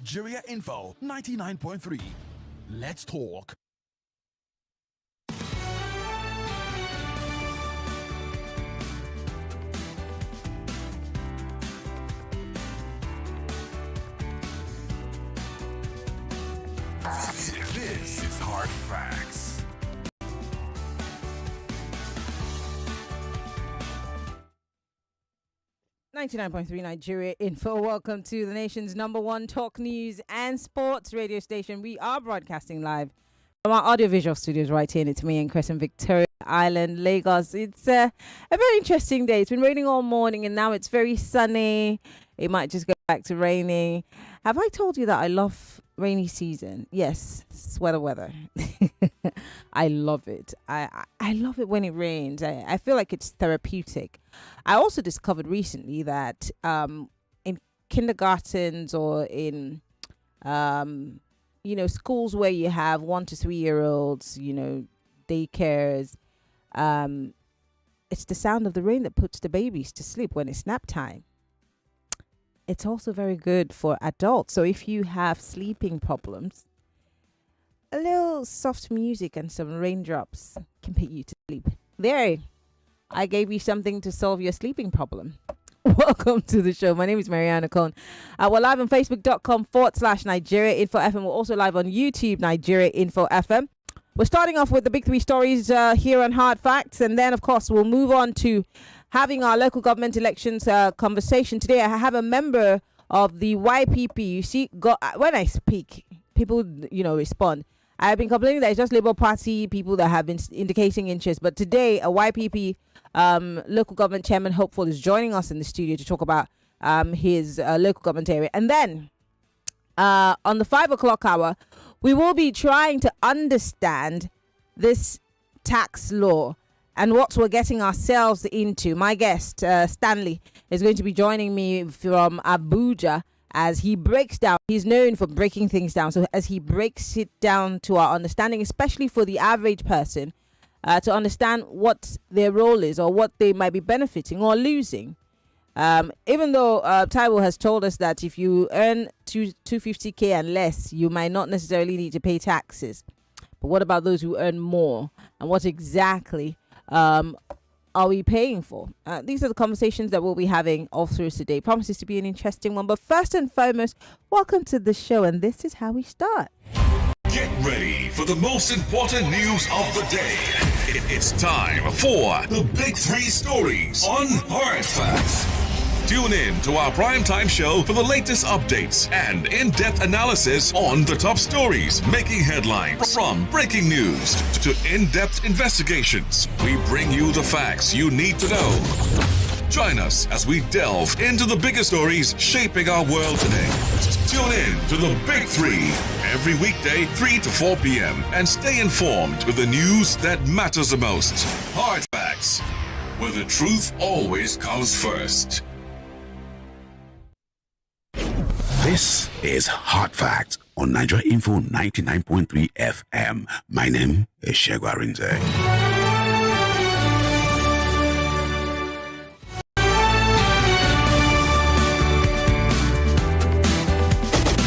Nigeria Info 99.3. Let's talk. This is Hard Facts. .3 Nigeria Info. Welcome to the nation's #1 talk news and sports radio station. We are broadcasting live from our audiovisual studios right here. It's me and Chris in Victoria Island, Lagos. It's a very interesting day. It's been raining all morning and now it's very sunny. It might just go back to raining. Have I told you that I love rainy season? Yes, sweater weather. I love it. I love it when it rains. I feel like it's therapeutic. I also discovered recently that in kindergartens or in schools where you have 1 to 3 year olds, daycares, it's the sound of the rain that puts the babies to sleep when it's nap time. It's also very good for adults. So if you have sleeping problems, a little soft music and some raindrops can put you to sleep. There, I gave you something to solve your sleeping problem. Welcome to the show. My name is Maryann Okon. We're live on Facebook.com/Nigeria Info FM. We're also live on YouTube, Nigeria Info FM. We're starting off with the big 3 stories here on Hard Facts. And then, of course, we'll move on to having our local government elections conversation. Today, I have a member of the YPP. You see, when I speak, people, respond. I've been complaining that it's just Labour Party people that have been indicating interest. But today, a YPP local government chairman, Hopeful, is joining us in the studio to talk about his local government area. And then on the 5 o'clock hour, we will be trying to understand this tax law and what we're getting ourselves into. My guest, Stanley, is going to be joining me from Abuja as he breaks down. He's known for breaking things down. So as he breaks it down to our understanding, especially for the average person, to understand what their role is or what they might be benefiting or losing. Even though Taiwo has told us that if you earn 250K and less, you might not necessarily need to pay taxes. But what about those who earn more? And what exactly are we paying for? These are the conversations that we'll be having all through today. Promises to be an interesting one. But first and foremost, welcome to the show. And this is how we start. Get ready for the most important news of the day. It's time for the big 3 stories on Hard Facts. Tune in to our primetime show for the latest updates and in-depth analysis on the top stories making headlines. From breaking news to in-depth investigations, we bring you the facts you need to know. Join us as we delve into the biggest stories shaping our world today. Tune in to the Big 3 every weekday 3 to 4 p.m. and stay informed with the news that matters the most. Hard Facts, where the truth always comes first. This is Hard Facts on Nigeria Info 99.3 FM. My name is Shego Arinze.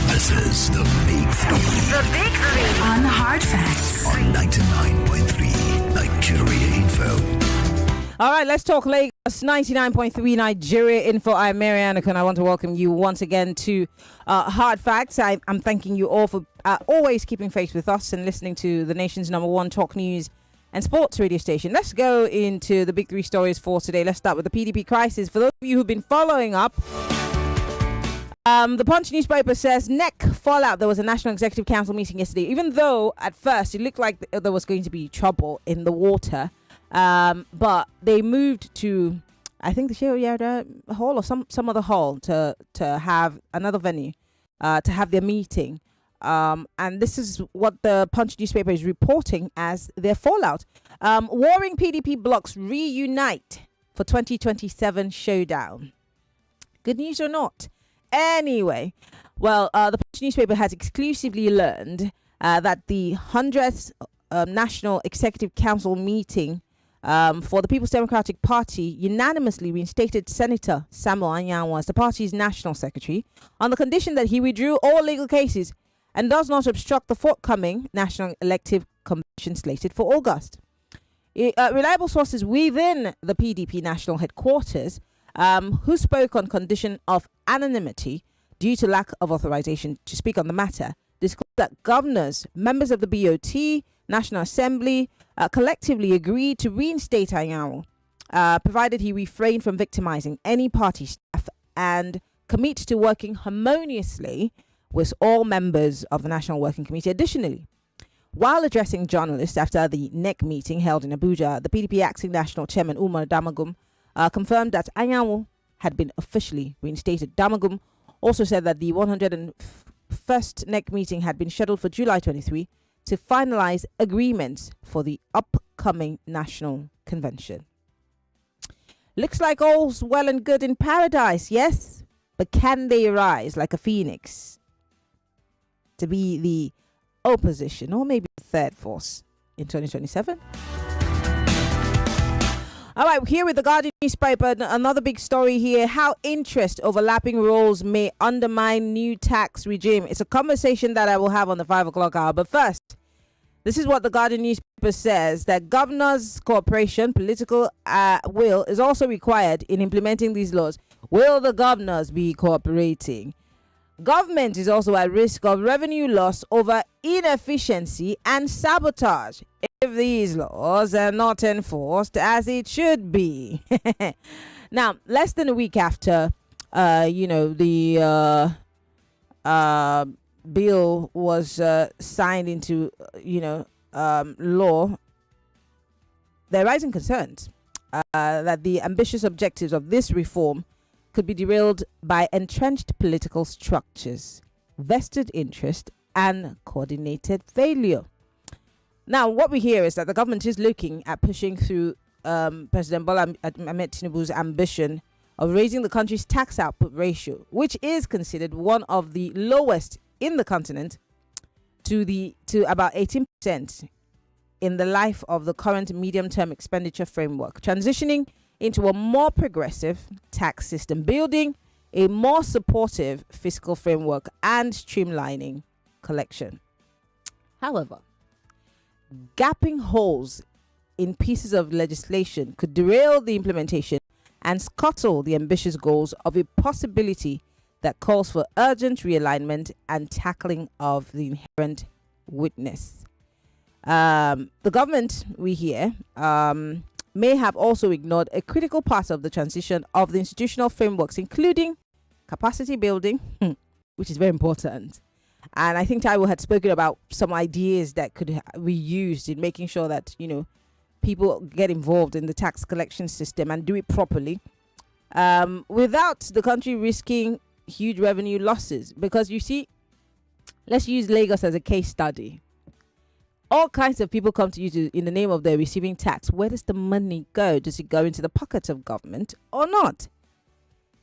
This is the Big 3. The Big 3 on Hard Facts on 99.3 Nigeria Info. All right, let's talk Lagos 99.3 Nigeria Info. I'm Maryann Okon. I want to welcome you once again to Hard Facts. I'm thanking you all for always keeping faith with us and listening to the nation's #1 talk news and sports radio station. Let's go into the big 3 stories for today. Let's start with the PDP crisis. For those of you who've been following up, the Punch newspaper says neck fallout. There was a National Executive Council meeting yesterday. Even though at first it looked like there was going to be trouble in the water, but they moved to, I think, the Sheoyada Hall or some other hall to have another venue to have their meeting. And this is what the Punch newspaper is reporting as their fallout. Warring PDP blocs reunite for 2027 showdown. Good news or not? Anyway, well, the Punch newspaper has exclusively learned that the 100th National Executive Council meeting for the People's Democratic Party unanimously reinstated Senator Samuel Anyanwu as the party's national secretary on the condition that he withdrew all legal cases and does not obstruct the forthcoming national elective convention slated for August. Reliable sources within the PDP national headquarters, who spoke on condition of anonymity due to lack of authorization to speak on the matter, disclosed that governors, members of the BOT, National Assembly, collectively agreed to reinstate Anyanwu, provided he refrained from victimizing any party staff and commit to working harmoniously with all members of the National Working Committee. Additionally, while addressing journalists after the NEC meeting held in Abuja, the PDP acting national chairman Umar Damagum confirmed that Anyanwu had been officially reinstated. Damagum also said that the 101st NEC meeting had been scheduled for July 23 to finalize agreements for the upcoming national convention. Looks like all's well and good in paradise, yes? But can they rise like a phoenix to be the opposition or maybe the third force in 2027? All right, here with the Guardian newspaper, another big story here: how interest overlapping roles may undermine new tax regime. It's a conversation that I will have on the 5 o'clock hour. But first, this is what the Guardian newspaper says: that governors' cooperation, political will is also required in implementing these laws. Will the governors be cooperating? Government is also at risk of revenue loss over inefficiency and sabotage if these laws are not enforced as it should be. Now, less than a week after, the bill was signed into, law, there are rising concerns that the ambitious objectives of this reform could be derailed by entrenched political structures, vested interest, and coordinated failure. Now, what we hear is that the government is looking at pushing through President Bola Ahmed Tinubu's ambition of raising the country's tax output ratio, which is considered one of the lowest in the continent, to about 18% in the life of the current medium-term expenditure framework, transitioning into a more progressive tax system, building a more supportive fiscal framework, and streamlining collection. However, gapping holes in pieces of legislation could derail the implementation and scuttle the ambitious goals of a possibility that calls for urgent realignment and tackling of the inherent weakness. The government, we hear, may have also ignored a critical part of the transition of the institutional frameworks, including capacity building, which is very important. And I think Taiwo had spoken about some ideas that could be used in making sure that, people get involved in the tax collection system and do it properly, without the country risking huge revenue losses. Because you see, let's use Lagos as a case study. All kinds of people come to you in the name of their receiving tax. Where does the money go? Does it go into the pockets of government or not?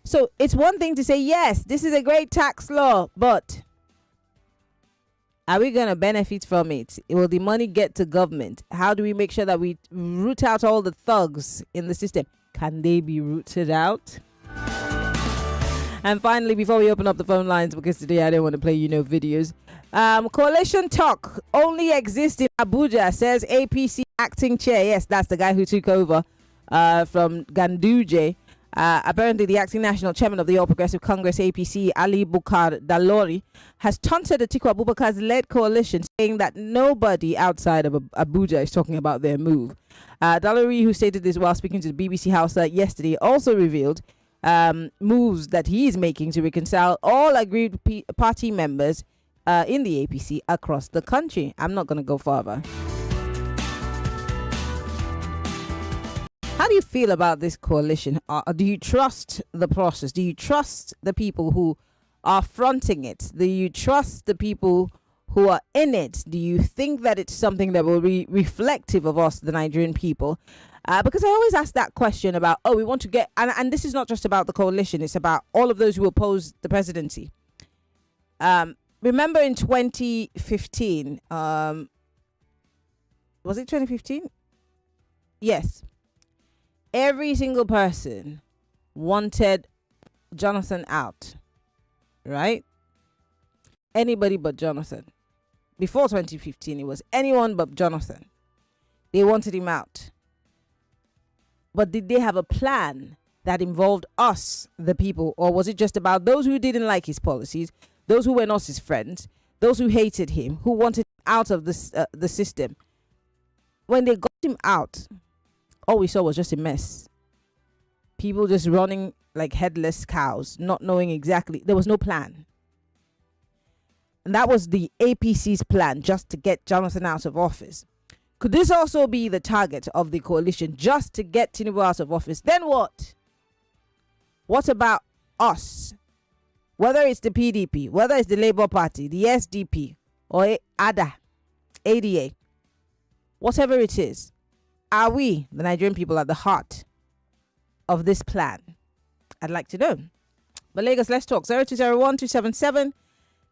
So it's one thing to say, yes, this is a great tax law, but are we going to benefit from it? Will the money get to government? How do we make sure that we root out all the thugs in the system? Can they be rooted out? And finally, before we open up the phone lines, because today I don't want to play, videos. Coalition talk only exists in Abuja, says APC acting chair. Yes, that's the guy who took over from Ganduje. Apparently, the acting national chairman of the All Progressive Congress, APC, Ali Bukar Dalori, has taunted Atiku Abubakar's led coalition, saying that nobody outside of Abuja is talking about their move. Dalori, who stated this while speaking to the BBC House yesterday, also revealed moves that he is making to reconcile all aggrieved party members in the APC across the country. I'm not going to go further. How do you feel about this coalition? Do you trust the process? Do you trust the people who are fronting it? Do you trust the people who are in it? Do you think that it's something that will be reflective of us, the Nigerian people? Because I always ask that question about, we want to get, and this is not just about the coalition, it's about all of those who oppose the presidency. Remember in 2015, was it 2015? Yes, every single person wanted Jonathan out, right? Anybody but Jonathan. Before 2015, it was anyone but Jonathan. They wanted him out. But did they have a plan that involved us, the people, or was it just about those who didn't like his policies, those who were not his friends, those who hated him, who wanted him out of the system? When they got him out, all we saw was just a mess. People just running like headless cows, not knowing exactly. There was no plan. And that was the APC's plan, just to get Jonathan out of office. Could this also be the target of the coalition, just to get Tinubu out of office? Then what? What about us? Whether it's the PDP, whether it's the Labour Party, the SDP, or ADA, whatever it is, are we, the Nigerian people, at the heart of this plan? I'd like to know. But Lagos, let's talk. 0201 277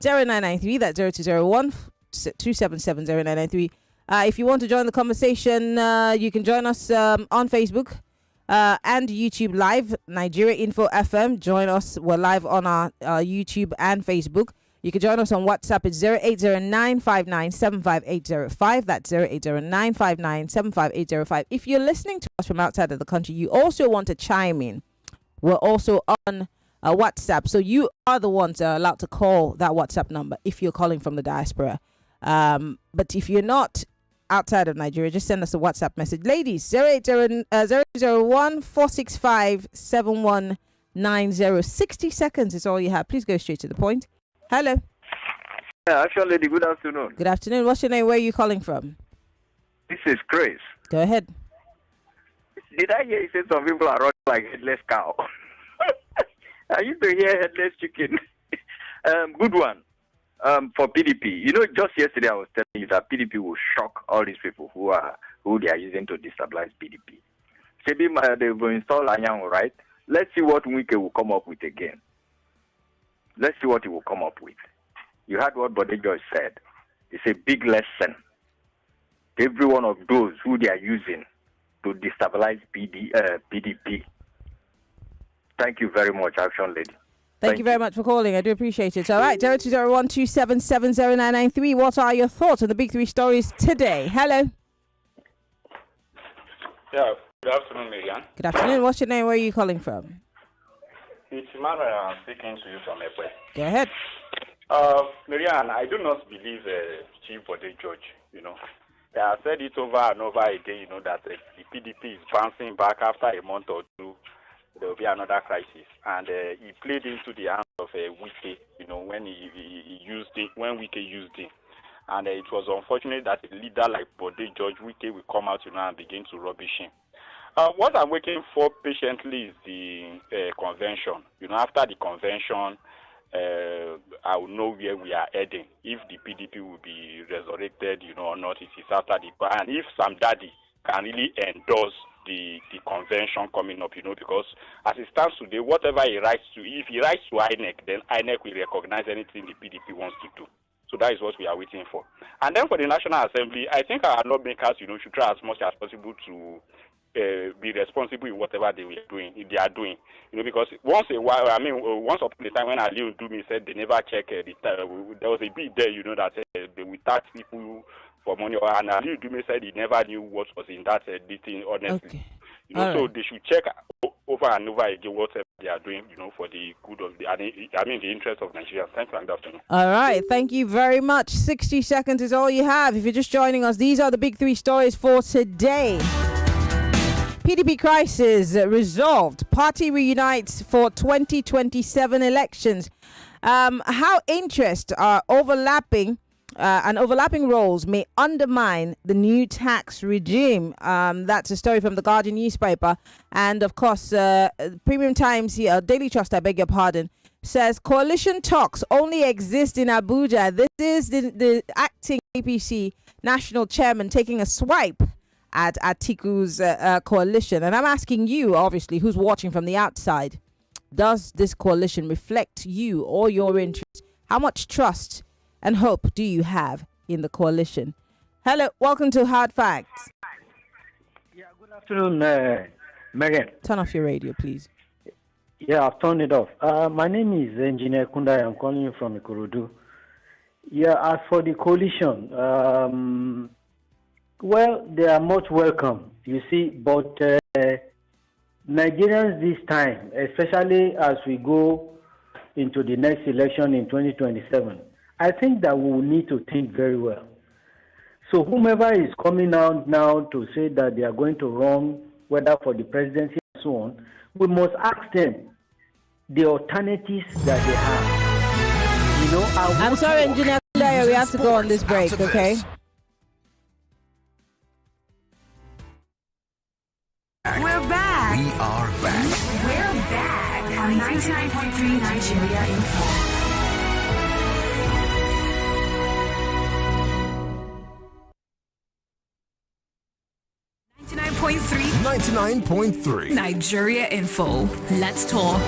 0993. That's 0201 277 0993. If you want to join the conversation, you can join us on Facebook and YouTube Live, Nigeria Info FM. Join us. We're live on our YouTube and Facebook. You can join us on WhatsApp. It's 0809597585. That's 0809597585. If you're listening to us from outside of the country, you also want to chime in. We're also on WhatsApp. So you are the ones that are allowed to call that WhatsApp number if you're calling from the diaspora. But if you're not outside of Nigeria, just send us a WhatsApp message. Ladies, 001 465 7190. 60 seconds is all you have. Please go straight to the point. Hello. Yeah, actually, lady, good afternoon. Good afternoon. What's your name? Where are you calling from? This is Chris. Go ahead. Did I hear you say some people are running like headless cow? I used to hear headless chicken. Good one. For PDP, just yesterday I was telling you that PDP will shock all these people who they are using to destabilize PDP. Maybe they will install Anyango, right? Let's see what Wike will come up with again. Let's see what he will come up with. You heard what Bode George said. It's a big lesson to every one of those who they are using to destabilize PDP. Thank you very much, Action Lady. Thank you very much for calling. I do appreciate it. All right, 0201 277 0993. What are your thoughts on the big three stories today? Hello. Yeah, good afternoon, Maryann. Good afternoon. What's your name? Where are you calling from? It's Maryann speaking to you from Ekwe. Go ahead. Maryann, I do not believe Chief Bode George, I said it over and over again, that the PDP is bouncing back after a month or two. There will be another crisis, and he played into the hands of Wike, when he used it, when Wike used it, and it was unfortunate that a leader like Bode George Wike will come out, and begin to rubbish him. What I'm waiting for patiently is the convention. After the convention, I will know where we are heading. If the PDP will be resurrected, or not. It is after the, and if Sam Daddy can really endorse the convention coming up, because as it stands today, whatever he writes to, if he writes to INEC, then INEC will recognize anything the PDP wants to do. So that is what we are waiting for. And then for the National Assembly, I think our lawmakers, should try as much as possible to be responsible in whatever they are doing, because once upon a time when Ali Ndumi said they never check there was a bit there, that they will tax people for money, and Ali Ndumi said he never knew what was in that thing, honestly. Okay. So they should check over and over again whatever they are doing, for the good of the interest of Nigeria. Thank you, and good afternoon. All right, thank you very much. 60 seconds is all you have. If you're just joining us, these are the big three stories for today. PDP crisis resolved. Party reunites for 2027 elections. How interests are overlapping and overlapping roles may undermine the new tax regime. That's a story from the Guardian newspaper. And of course, Premium Times here, Daily Trust, I beg your pardon, says coalition talks only exist in Abuja. This is the acting APC national chairman taking a swipe at Atiku's coalition. And I'm asking you, obviously, who's watching from the outside, does this coalition reflect you or your interests? How much trust and hope do you have in the coalition? Hello, welcome to Hard Facts. Yeah, good Afternoon, Maryann. Turn off your radio, please. Yeah, I've turned it off. My name is Engineer Kundai. I'm calling you from Ikorodu. Yeah, as for the coalition, well, they are most welcome, you see, but Nigerians this time, especially as we go into the next election in 2027, I think that we will need to think very well. So whomever is coming out now to say that they are going to run, whether for the presidency and so on, we must ask them the alternatives that they have. You know, I'm sorry, Engineer Kundaya, we have to go on this break, okay? We're back. We are back. We're back on 99.3 Nigeria Info. 99.3 Nigeria Info. Let's talk.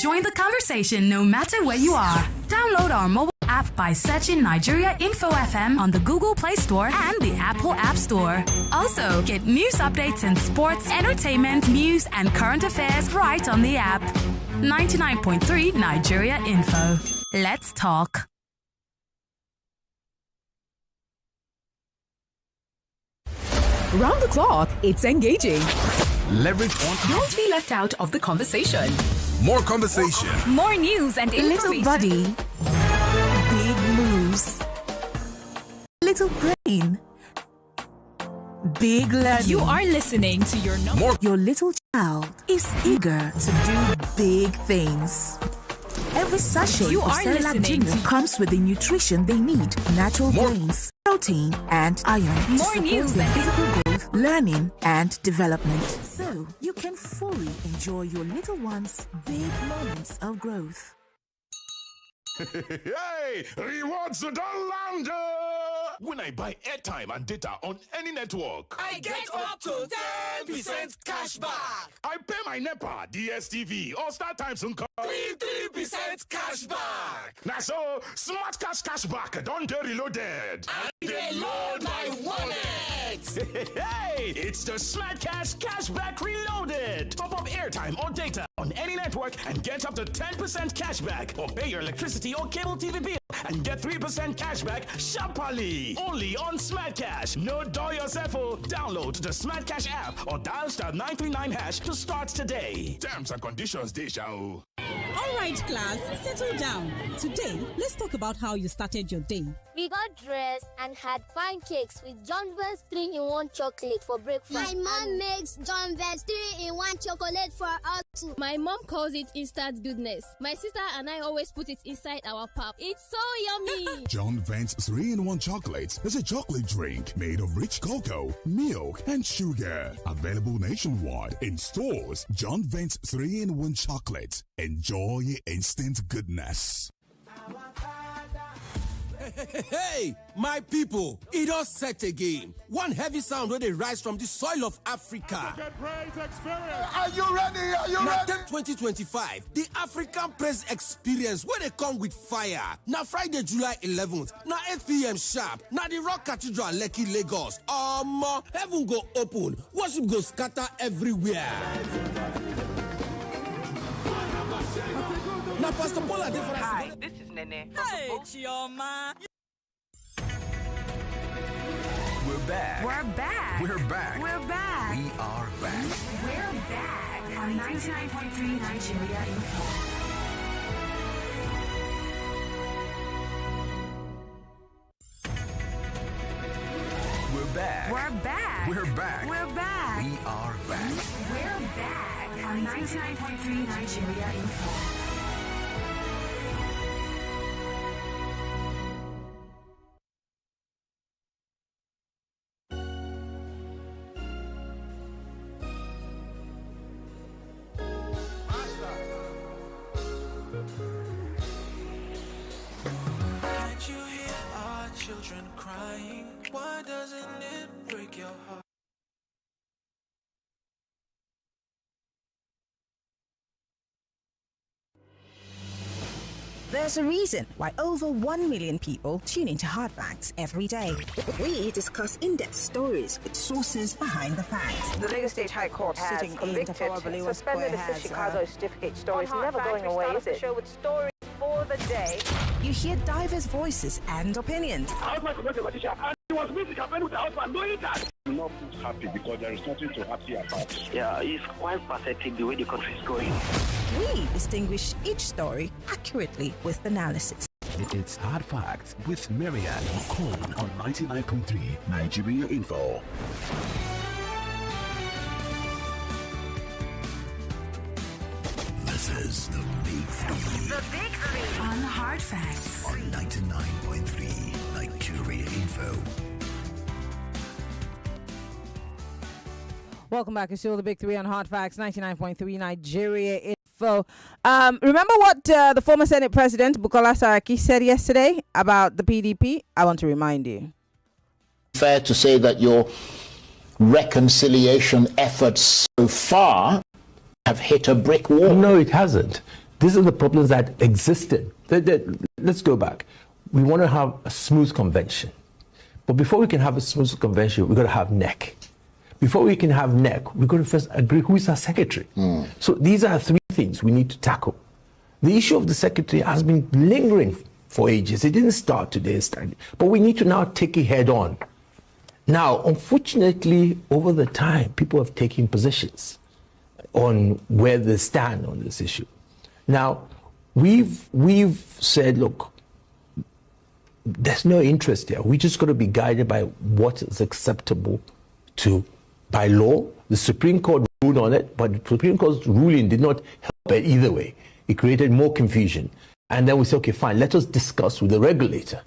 Join the conversation no matter where you are. Download our mobile app by searching Nigeria Info FM on the Google Play Store and the Apple App Store. Also, get news updates in sports, entertainment, news, and current affairs right on the app. 99.3 Nigeria Info. Let's talk. Round the clock, it's engaging. Leverage on. Don't be left out of the conversation. More conversation. More news and information. Little body, big moves. Little brain, big learning. You are listening to your number. More. Your little child is eager to do big things. Every sachet You of are Cerelac listening Junior to- comes with the nutrition they need: natural More. grains, protein, and iron to More support news their and physical growth, learning, and development. So you can fully enjoy your little one's big moments of growth. Hey, rewards to land. When I buy airtime and data on any network, I get up to 10% cash back. I pay my NEPA, DSTV, or StarTimes and 3% cash back. Now so, smart cash back, don't get reloaded. And they load my wallet. Hey, it's the Smart Cash Cashback Reloaded. Top up airtime or data on any network and get up to 10% cashback, or pay your electricity or cable TV bill and get 3% cashback sharply. Only on Smart Cash. No dull yourself. Download the Smart Cash app or dial *939# to start today. Terms and conditions, Deja. All right, class, settle down. Today, let's talk about how you started your day. We got dressed and had pancakes with John Vance 3-in-1 chocolate for breakfast. My mom makes John Vance 3-in-1 chocolate for us too. My mom calls it instant goodness. My sister and I always put it inside our pap. It's so yummy. John Vance 3-in-1 chocolate is a chocolate drink made of rich cocoa, milk, and sugar. Available nationwide in stores. John Vance 3-in-1 chocolate. Enjoy instant goodness. Hey, my people, it all set again. One heavy sound where they rise from the soil of Africa. Are you ready? Are you Now, ready? 2025, the African Praise Experience, where they come with fire. Now, Friday, July 11th, now 8 p.m. sharp. Now, the Rock Cathedral, Lekki, Lagos. Heaven go open, worship go scatter everywhere. Now, Pastor Paula, hi, this is Nene. Hey, Chioma. We're back. We're back. We're back. We're back. We are back. We're back on 99.3 Nigeria Info. We're back. We're back. We're back. We're back. We are back. We're back on 99.3 Nigeria Info. Can't you hear our children crying? Why doesn't it break your heart? There's a reason why over 1 million people tune into Hard Facts every day. We discuss in-depth stories with sources behind the facts. The Lagos State High Court has Sitting in convicted Tafawa suspended has, the Chicago certificate story. It's never going away, is it? Show with stories for the day. You hear diverse voices and opinions. I'm not happy because there is nothing to happy about. Yeah, it's quite pathetic the way the country is going. We distinguish each story accurately with analysis. It's Hard Facts with Maryann Okon on 99.3 Nigeria Info. This is the Big Three. The Big Three on Hard Facts on 99.3 Nigeria Info. Welcome back. It's still the Big Three on Hard Facts, 99.3 Nigeria Info. Remember what the former Senate President Bukola Saraki said yesterday about the PDP? I want to remind you. Fair to say that your reconciliation efforts so far have hit a brick wall. No, it hasn't. These are the problems that existed. Let's go back. We want to have a smooth convention. But before we can have a smooth convention, we've got to have NEC. Before we can have NEC, we've got to first agree who is our secretary. So these are three things we need to tackle. The issue of the secretary has been lingering for ages. It didn't start today, but we need to now take it head on. Now, unfortunately, over the time, people have taken positions on where they stand on this issue. Now, we've said, look, there's no interest here. We just got to be guided by what is acceptable by law. The Supreme Court ruled on it, but the Supreme Court's ruling did not help it either way. It created more confusion. And then we said, okay, fine, let us discuss with the regulator.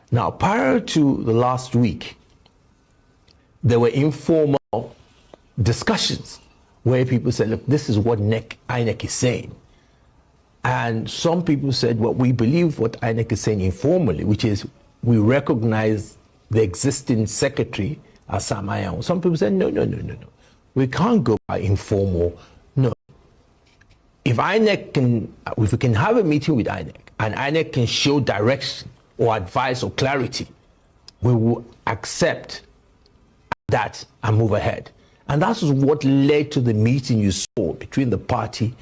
Now, prior to the last week, there were informal discussions where people said, look, this is what INEC is saying. And some people said, well, we believe what INEC is saying informally, which is we recognize the existing secretary as Samayan. Some people said, no. We can't go by informal. No. If we can have a meeting with INEC and INEC can show direction or advice or clarity, we will accept that and move ahead. And that's what led to the meeting you saw between the party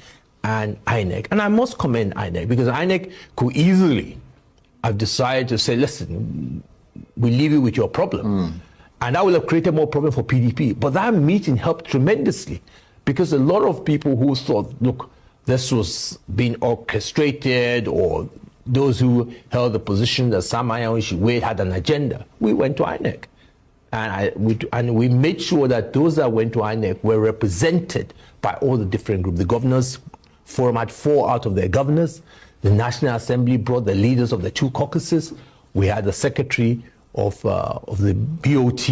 and INEC. And I must commend INEC because INEC could easily have decided to say, listen, we leave you with your problem. And that will have created more problem for PDP. But that meeting helped tremendously because a lot of people who thought, look, this was being orchestrated, or those who held the position that Samayan Wade had an agenda, we went to INEC. And we made sure that those that went to INEC were represented by all the different groups. The governors forum had 4 out of their governors. The National Assembly brought the leaders of the 2 caucuses. We had the secretary of the BOT.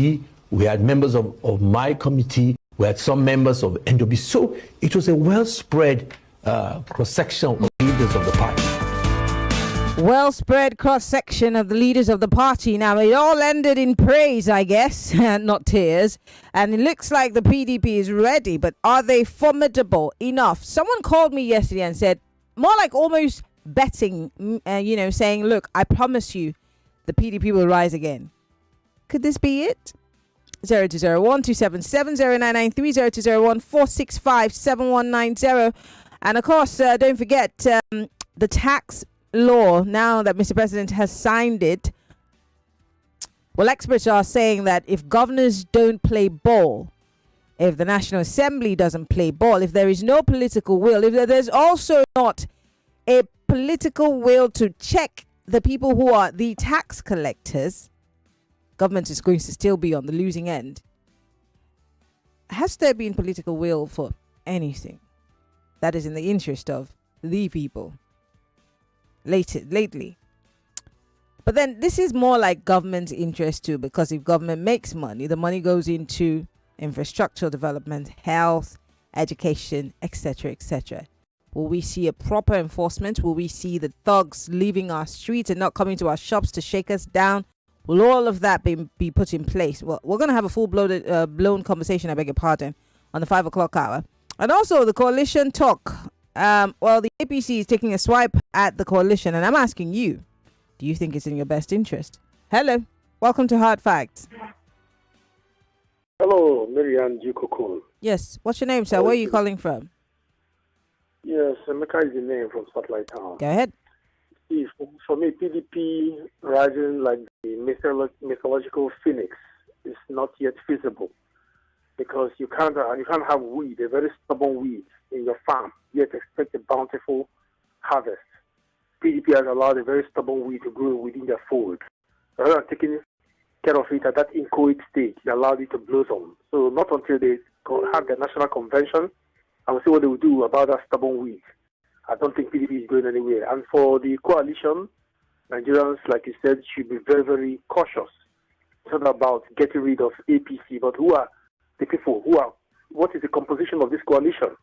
We had members of my committee. We had some members of NWB. So it was a well-spread cross-section of leaders of the party. Well-spread cross-section of the leaders of the party. Now, it all ended in praise, I guess, not tears. And it looks like the PDP is ready, but are they formidable enough? Someone called me yesterday and said, more like almost betting, saying, look, I promise you, the PDP will rise again. Could this be it? 0201-277-0993, 0201-465-7190. And of course, don't forget the tax law, now that Mr. President has signed it. Well, experts are saying that if governors don't play ball, if the National Assembly doesn't play ball, if there is no political will, if there's also not a political will to check the people who are the tax collectors, government is going to still be on the losing end. Has there been political will for anything that is in the interest of the people lately? But then this is more like government's interest too, because if government makes money, the money goes into infrastructural development, health, education, etc., etc. Will we see a proper enforcement? Will we see the thugs leaving our streets and not coming to our shops to shake us down? Will all of that be put in place? Well, we're going to have a full-blown conversation, I beg your pardon, on the 5 o'clock hour. And also the coalition talk Well, the APC is taking a swipe at the coalition, and I'm asking you, do you think it's in your best interest? Hello, welcome to Hard Facts. Hello, Maryann Okon. Yes, what's your name, sir? Where are you calling from? Yes, Emeka is the name from Spotlight Town. Go ahead. See, for me, PDP rising like the mythological phoenix is not yet feasible because you can't have weed, a very stubborn weed in your farm, yet expect a bountiful harvest. PDP has allowed a very stubborn weed to grow within their fold. Rather than taking care of it at that inchoate stage, they allowed it to blossom. So not until they have their national convention, I will see what they will do about that stubborn weed. I don't think PDP is going anywhere. And for the coalition, Nigerians, like you said, should be very, very cautious. It's not about getting rid of APC, but who are the people? What is the composition of this coalition?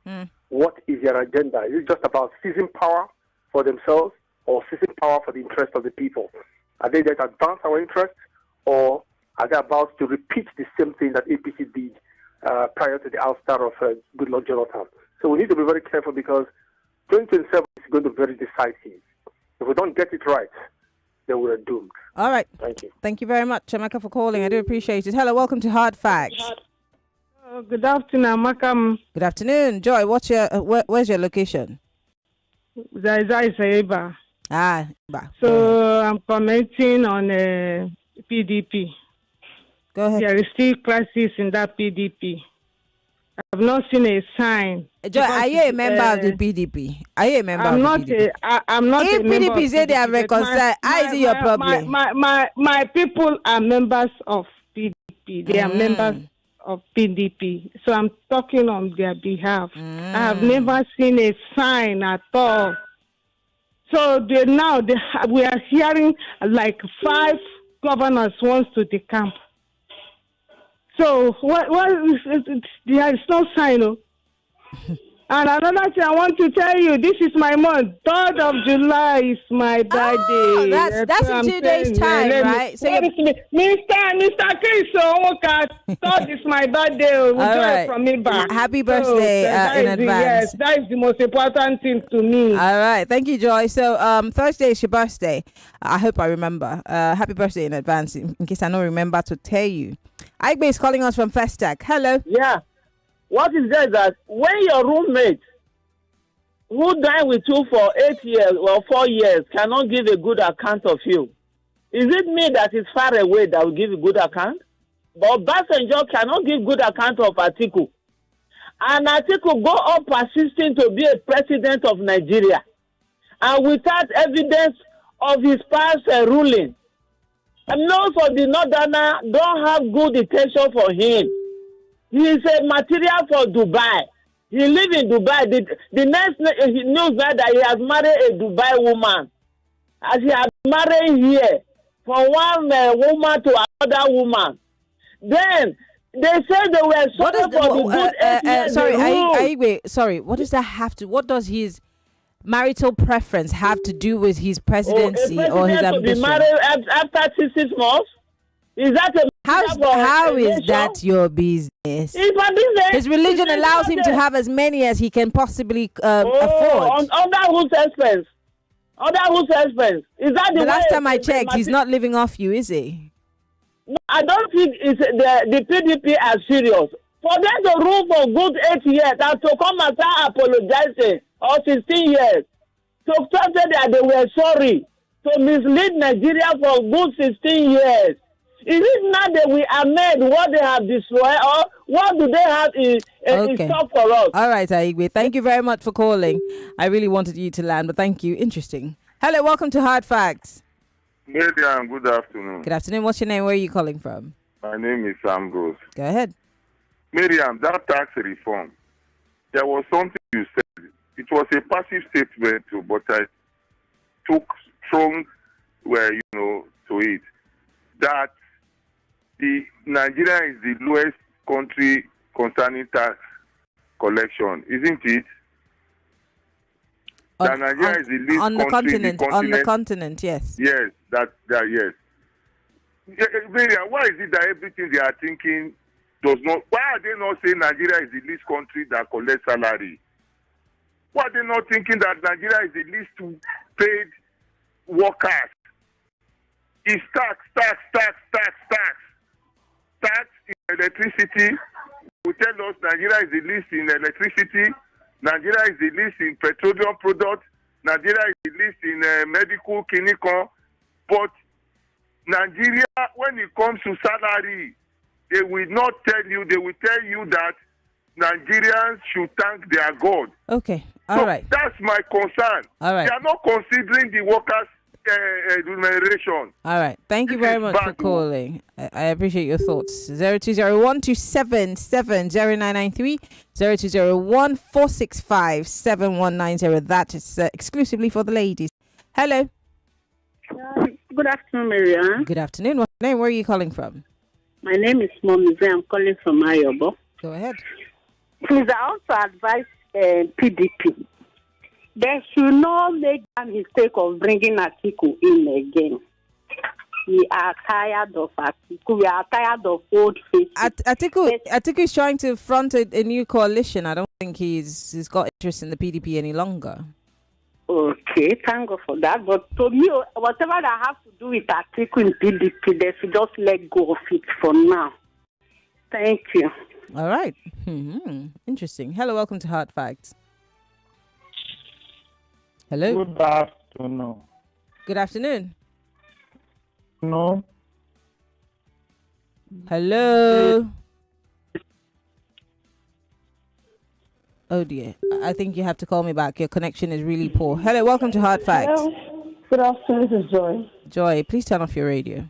What is their agenda? Is it just about seizing power for themselves or seizing power for the interest of the people? Are they there to advance our interests, or are they about to repeat the same thing that APC did prior to the ouster of Goodluck Jonathan? So we need to be very careful because 2027 is going to be very decisive. If we don't get it right, then we're doomed. All right. Thank you. Thank you very much, Amaka, for calling. I do appreciate it. Hello, welcome to Hard Facts. Good afternoon, Amaka. Good afternoon, Joy. What's your where's your location? Zaiba. So I'm commenting on PDP. Go ahead. There is still crisis in that PDP. I've not seen a sign. Joy, are you a member of the PDP? Are you a member of the PDP? I'm not if a member PDP of say they are reconciled, how is it your problem? My people are members of PDP. They are members of PDP. So I'm talking on their behalf. I have never seen a sign at all. So we are hearing like 5 governors wants to decamp. So what is there is no sign. And another thing I want to tell you, this is my month. 3rd of July is my birthday. Oh, that's in 2 days' time, right? So Mr. Chris, 3rd is my birthday. All right. From me back. Happy birthday in advance. Yes, that is the most important thing to me. All right. Thank you, Joy. So Thursday is your birthday. I hope I remember. Happy birthday in advance, in case I don't remember to tell you. Igbe is calling us from Festac. Hello. Yeah. What is there that when your roommate who died with you for 8 years or 4 years cannot give a good account of you, is it me that is far away that will give a good account? But Basenjo cannot give good account of Atiku. And Atiku go on persisting to be a president of Nigeria. And without evidence of his past ruling. And most of the Northerner don't have good intention for him. He is a material for Dubai. He lives in Dubai. The next news that he has married a Dubai woman. As he has married here from one woman to another woman. Then they say they were sorry for the good 8 years. Sorry, what does that have to? What does his marital preference have to do with his presidency or his ambition? To be married after 6 months? Is that a how is that your business? It's my business. His religion allows him to have as many as he can possibly afford. Under whose expense? Under whose expense? Is that the last time I checked, he's not living off you, is he? No, I don't think it's the PDP are serious. For them to rule for good 8 years and to come and start apologizing or 16 years, to tell that they were sorry, to mislead Nigeria for good 16 years. Is it not that we amend what they have destroyed, or what do they have in store for us? All right, Aigwe. Thank you very much for calling. I really wanted you to land, but thank you. Interesting. Hello, welcome to Hard Facts. Maryann, good afternoon. Good afternoon. What's your name? Where are you calling from? My name is Ambrose. Go ahead. Maryann, that tax reform, there was something you said. It was a passive statement, too, but I took strong, to it. That Nigeria is the lowest country concerning tax collection, isn't it? Nigeria is the least on the country continent. On the continent, yes. Yes, yes. Maryann, why is it that everything they are thinking does not? Why are they not saying Nigeria is the least country that collects salary? Why are they not thinking that Nigeria is the least paid workers? It's tax in electricity. Will tell us Nigeria is the least in electricity. Nigeria is the least in petroleum products. Nigeria is the least in medical clinical. But Nigeria, when it comes to salary, they will not tell you. They will tell you that Nigerians should thank their God. Okay, all right. That's my concern. All right. They are not considering the workers' remuneration. All right. Thank you very much for calling. I appreciate your thoughts. 0201-277-0993, 0201-465-7190. That is exclusively for the ladies. Hello. Good afternoon, Maryann. Good afternoon. What's your name? Where are you calling from? My name is Momize. I'm calling from Ayobo. Go ahead. Please, I also advise PDP. They should not make that mistake of bringing Atiku in again. We are tired of Atiku. We are tired of old faces. Atiku is trying to front a new coalition. I don't think he's got interest in the PDP any longer. Okay, thank God for that. But to me, whatever that has to do with Atiku in PDP, they should just let go of it for now. Thank you. All right. Interesting. Hello, welcome to Hard Facts. Hello. Good afternoon. Good afternoon. No. Hello. Oh dear. I think you have to call me back. Your connection is really poor. Hello, welcome to Hard Facts. Hello. Good afternoon, this is Joy. Joy, please turn off your radio.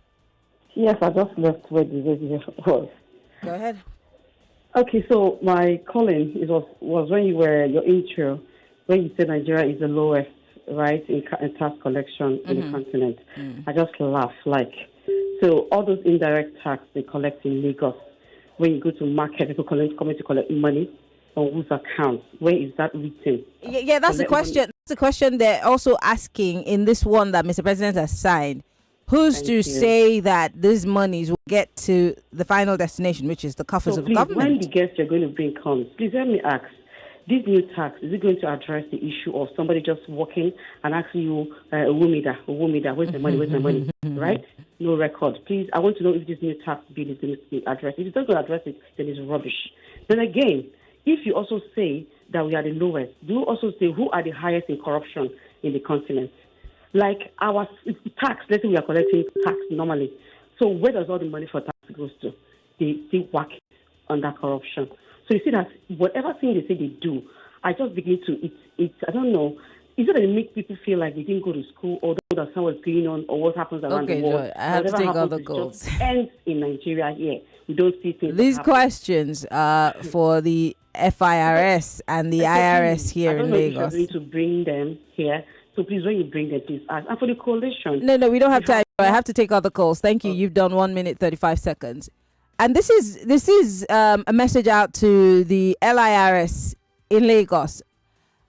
Yes, I just left where the radio was. Go ahead. Okay, so my calling was when you were your intro, when you said Nigeria is the lowest, right, in tax collection in the continent. I just laugh, so all those indirect tax they collect in Lagos, when you go to market, people coming to collect money on whose accounts? Where is that written? Yeah, that's the question. That's the question they're also asking in this one that Mr. President has signed. Who's to say that these monies will get to the final destination, which is the coffers of government? When the guest you're going to bring comes, please let me ask, this new tax, is it going to address the issue of somebody just walking and asking you, Wumida, where's the money, right? No record. Please, I want to know if this new tax bill is going to address it. If it's not going to address it, then it's rubbish. Then again, if you also say that we are the lowest, do you also say who are the highest in corruption in the continent? Like our tax, let's say we are collecting tax normally. So where does all the money for tax goes to? They whack it on that corruption. So you see that whatever thing they say they do, I just begin to, I don't know, is it that it makes people feel like they didn't go to school or don't understand what's going on or what happens around the world? Joy, I have to take all the goals. Just ends in Nigeria here. We don't see things. These questions are for the FIRS and the IRS here in Lagos. I don't know if you're going to bring them here. So please, when you bring them, please ask. And for the coalition. No, we don't have time. I have to take other calls. Thank you. You've done 1 minute, 35 seconds. And this is a message out to the LIRS in Lagos.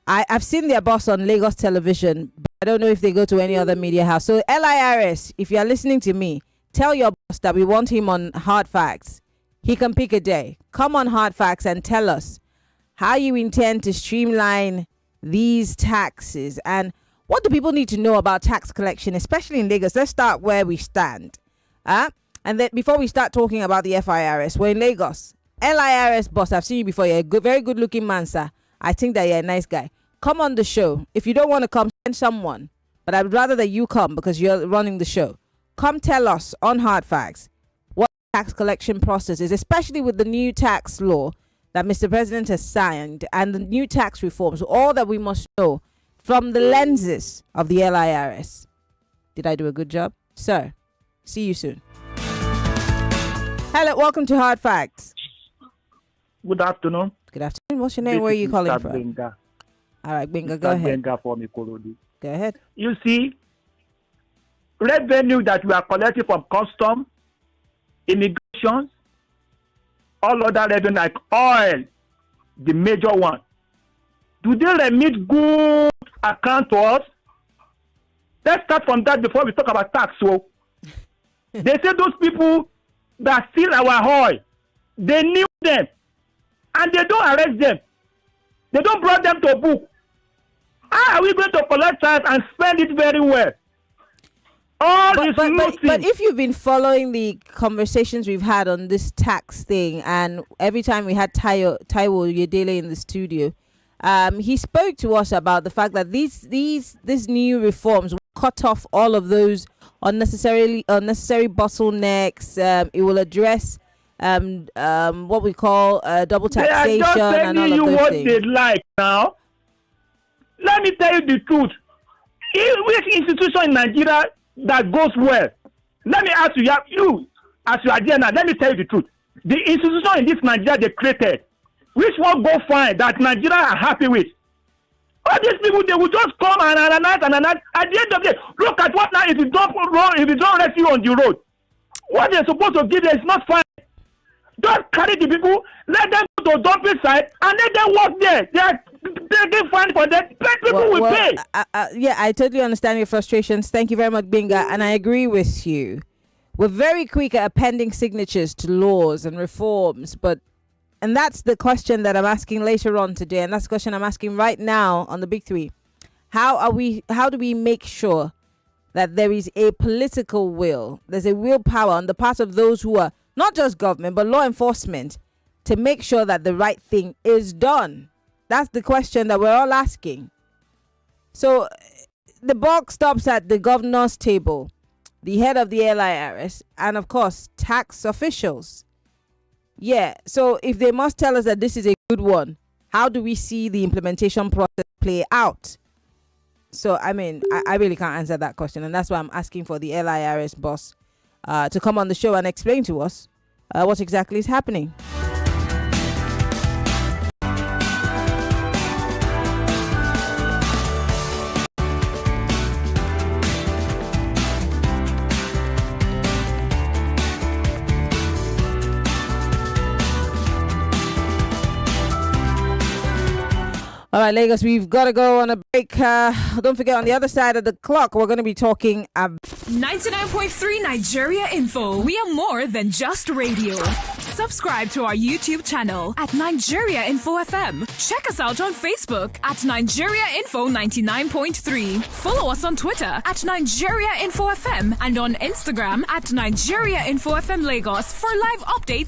I've seen their boss on Lagos television, but I don't know if they go to any other media house. So LIRS, if you are listening to me, tell your boss that we want him on Hard Facts. He can pick a day. Come on Hard Facts and tell us how you intend to streamline these taxes and what do people need to know about tax collection, especially in Lagos. Let's start where we stand. And then before we start talking about the FIRS, we're in Lagos. LIRS boss, I've seen you before. You're a very good looking man, sir. I think that you're a nice guy. Come on the show. If you don't want to come, send someone. But I'd rather that you come because you're running the show. Come tell us on Hard Facts what the tax collection process is, especially with the new tax law that Mr. President has signed and the new tax reforms, all that we must know from the lenses of the LIRS. Did I do a good job? Sir, see you soon. Hello, welcome to Hard Facts. Good afternoon. Good afternoon. What's your name? Where are you calling from? Benga. All right, Benga, go ahead. Benga from Ikorodi. Go ahead. You see, revenue that we are collecting from custom, immigration, all other revenue like oil, the major one. Do they remit good account to us? Let's start from that before we talk about tax. So they say those people that steal our oil, they knew them and they don't arrest them. They don't bring them to book. How are we going to collect tax and spend it very well? But if you've been following the conversations we've had on this tax thing, and every time we had Taiwo Yedele in the studio, he spoke to us about the fact that these new reforms will cut off all of those unnecessary bottlenecks. It will address what we call double taxation and all of those things. They are just telling you what they like now. Let me tell you the truth. Which institution in Nigeria that goes well? Let me ask you, as you are there now, let me tell you the truth. The institution in this Nigeria they created, which one go fine that Nigeria are happy with? All these people, they will just come and analyze. At the end of the day, look at what now if you don't rescue on the road. What they're supposed to give them is not fine. Don't carry the people, let them go to dumping site and let them work there. They are taking fine for them. People will pay. Yeah, I totally understand your frustrations. Thank you very much, Binga, and I agree with you. We're very quick at appending signatures to laws and reforms, and that's the question that I'm asking later on today, and that's the question I'm asking right now on the Big Three. How do we make sure that there is a political will, there's a willpower on the part of those who are not just government, but law enforcement, to make sure that the right thing is done? That's the question that we're all asking. So the buck stops at the governor's table, the head of the LIRS, and of course, tax officials. Yeah, so if they must tell us that this is a good one, how do we see the implementation process play out? So, I mean, I really can't answer that question, and that's why I'm asking for the LIRS boss to come on the show and explain to us what exactly is happening. All right, Lagos, we've got to go on a break. Don't forget, on the other side of the clock, we're going to be talking 99.3 Nigeria Info. We are more than just radio. Subscribe to our YouTube channel at Nigeria Info FM. Check us out on Facebook at Nigeria Info 99.3. Follow us on Twitter at Nigeria Info FM and on Instagram at Nigeria Info FM Lagos for live updates